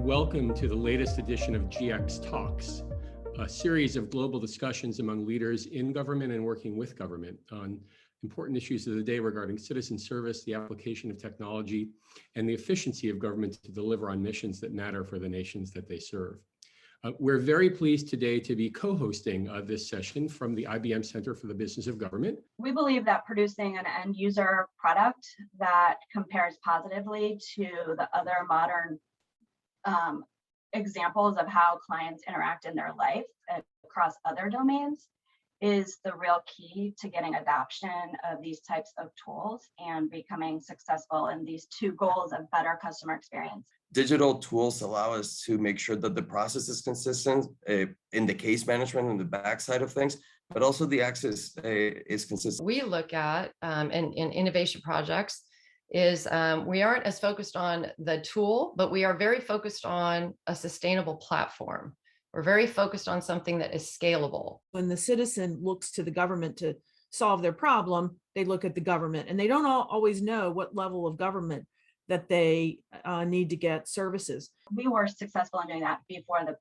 welcome to the latest edition of GXTalks, a series of global discussions among leaders in government and working with government on important issues of the day regarding citizen service, the application of technology, and the efficiency of government to deliver on missions that matter for the nations that they serve. We're very pleased today to be co-hosting this session from the IBM Center for the Business of Government. We believe that producing an end user product that compares positively to the other modern examples of how clients interact in their life across other domains is the real key to getting adoption of these types of tools and becoming successful in these two goals of better customer experience. Digital tools allow us to make sure that the process is consistent in the case management and the backside of things, but also the access is consistent. We look at in innovation projects is we aren't as focused on the tool, but we are very focused on a sustainable platform. We're very focused on something that is scalable. When the citizen looks to the government to solve their problem, they look at the government and they don't always know what level of government that they need to get services. We were successful in doing that before the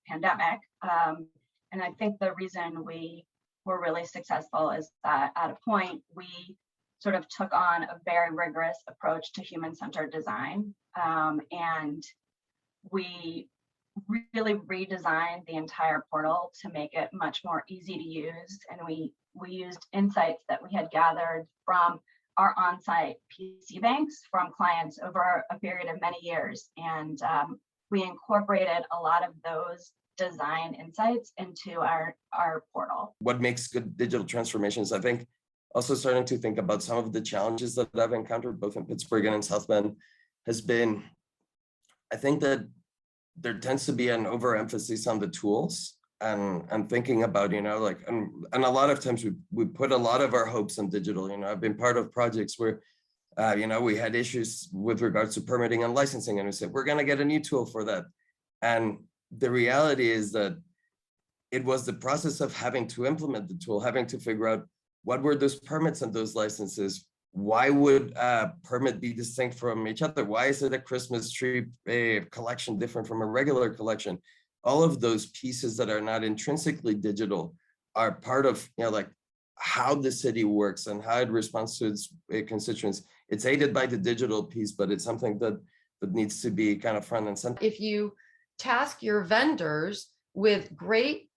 pandemic. And I think the reason we were really successful is that at a point we sort of took on a very rigorous approach to human-centered design. And we really redesigned the entire portal to make it much more easy to use. And we used insights that we had gathered from our on-site PC banks from clients over a period of many years. And we incorporated a lot of those design insights into our portal. What makes good digital transformations, I think, also starting to think about some of the challenges that I've encountered both in Pittsburgh and in South Bend has been, I think that there tends to be an overemphasis on the tools and thinking about, and a lot of times we put a lot of our hopes on digital. I've been part of projects where, we had issues with regards to permitting and licensing, and we said, we're going to get a new tool for that. And the reality is that it was the process of having to implement the tool, having to figure out what were those permits and those licenses. Why would a permit be distinct from each other? Why is it a Christmas tree collection different from a regular collection? All of those pieces that are not intrinsically digital are part of, how the city works and how it responds to its constituents. It's aided by the digital piece, but it's something that needs to be kind of front and center. If you task your vendors with great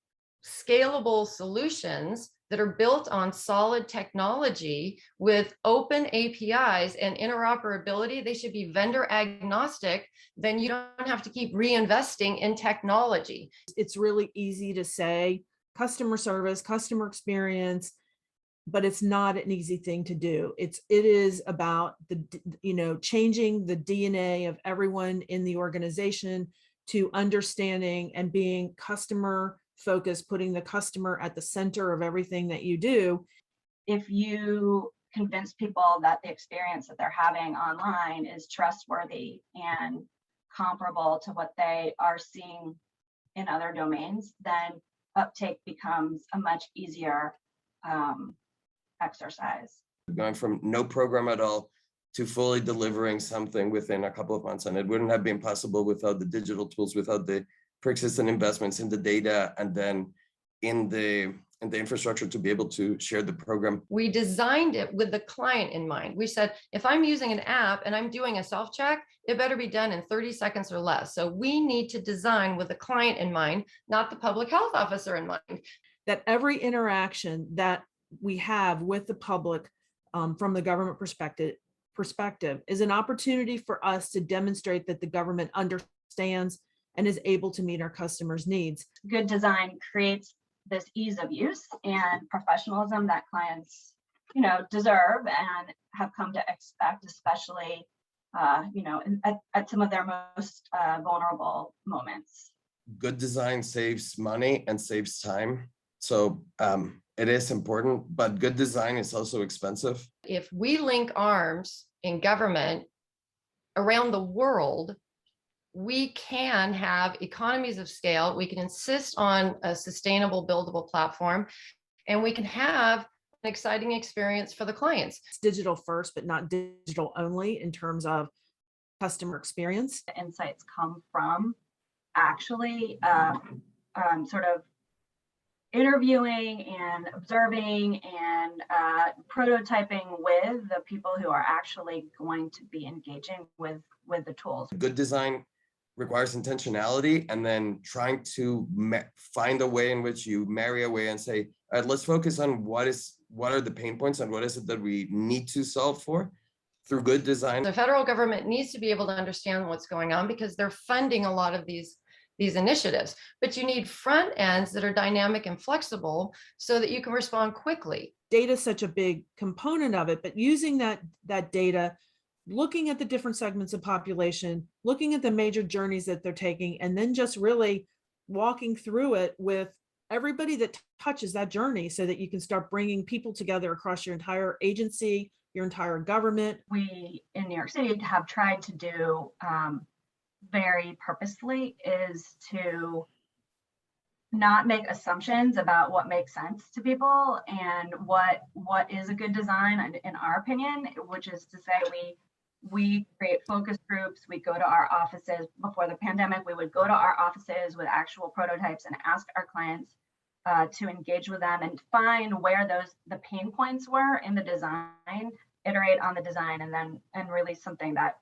scalable solutions that are built on solid technology with open APIs and interoperability, they should be vendor agnostic. Then you don't have to keep reinvesting in technology. It's really easy to say customer service, customer experience, but it's not an easy thing to do. It is about changing the DNA of everyone in the organization to understanding and being customer focused, putting the customer at the center of everything that you do. If you convince people that the experience that they're having online is trustworthy and comparable to what they are seeing in other domains, then uptake becomes a much easier exercise. Going from no program at all to fully delivering something within a couple of months, and it wouldn't have been possible without the digital tools, without the pre-existing investments in the data and then in the infrastructure to be able to share the program. We designed it with the client in mind. We said, if I'm using an app and I'm doing a self-check, it better be done in 30 seconds or less. So we need to design with the client in mind, not the public health officer in mind. That every interaction that we have with the public from the government perspective is an opportunity for us to demonstrate that the government understands and is able to meet our customers' needs. Good design creates this ease of use and professionalism that clients, deserve and have come to expect, especially, at some of their most vulnerable moments. Good design saves money and saves time. So it is important, but good design is also expensive. If we link arms in government around the world, we can have economies of scale. We can insist on a sustainable, buildable platform, and we can have an exciting experience for the clients. It's digital first, but not digital only in terms of customer experience. The insights come from actually sort of interviewing and observing and prototyping with the people who are actually going to be engaging with the tools. Good design requires intentionality, and then trying to find a way in which you marry a way and say, all right, let's focus on what are the pain points and what is it that we need to solve for through good design. The federal government needs to be able to understand what's going on because they're funding a lot of these initiatives, but you need front ends that are dynamic and flexible so that you can respond quickly. Data is such a big component of it, but using that data, looking at the different segments of population, looking at the major journeys that they're taking, and then just really walking through it with everybody that touches that journey so that you can start bringing people together across your entire agency, your entire government. We in New York City have tried to do very purposely is to not make assumptions about what makes sense to people and what is a good design in our opinion, which is to say we create focus groups. We go to our offices. Before the pandemic, we would go to our offices with actual prototypes and ask our clients to engage with them and find where the pain points were in the design, iterate on the design, and release something that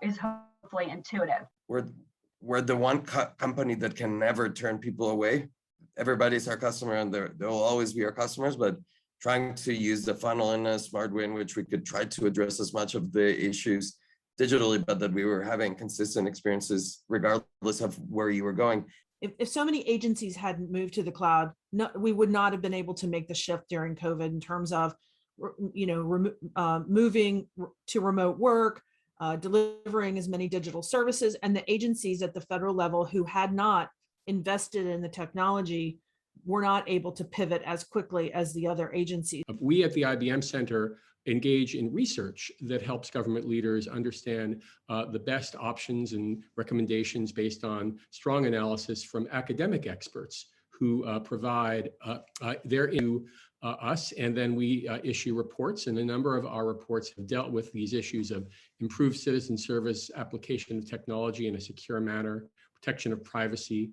is hopefully intuitive. We're the one company that can never turn people away. Everybody's our customer and they'll always be our customers, but trying to use the funnel in a smart way in which we could try to address as much of the issues digitally, but that we were having consistent experiences regardless of where you were going. If so many agencies hadn't moved to the cloud, we would not have been able to make the shift during COVID in terms of, moving to remote work, delivering as many digital services, and the agencies at the federal level who had not invested in the technology were not able to pivot as quickly as the other agencies. We at the IBM Center engage in research that helps government leaders understand the best options and recommendations based on strong analysis from academic experts who provide their into us, and then we issue reports, and a number of our reports have dealt with these issues of improved citizen service, application of technology in a secure manner, protection of privacy,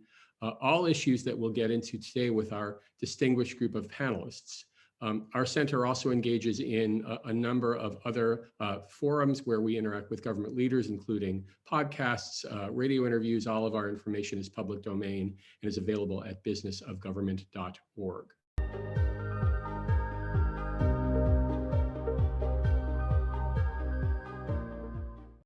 all issues that we'll get into today with our distinguished group of panelists. Our center also engages in a number of other forums where we interact with government leaders, including podcasts, radio interviews. All of our information is public domain and is available at businessofgovernment.org.